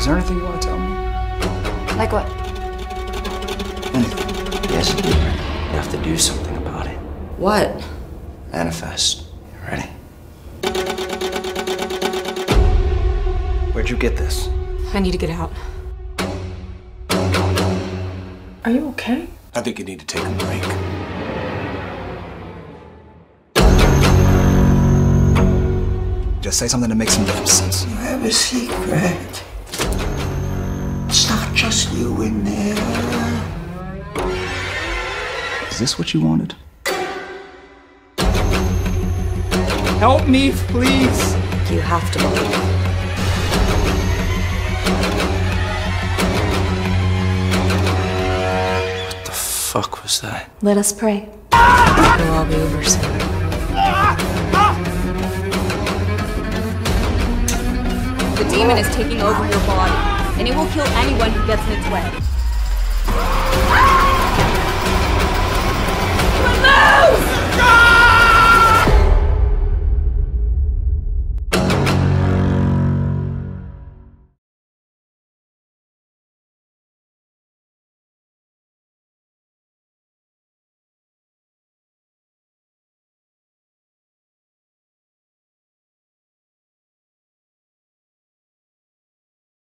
Is there anything you want to tell me? Like what? Anything. Yes, you have to do something about it. What? Manifest. You ready? Where'd you get this? I need to get out. Are you okay? I think you need to take a break. Just say something that makes some damn sense. You have a secret. It's not just you in there. Is this what you wanted? Help me, please! You have to believe. What the fuck was that? Let us pray. It'll all be over soon. The demon is taking over your body, and it will kill anyone who gets in its way.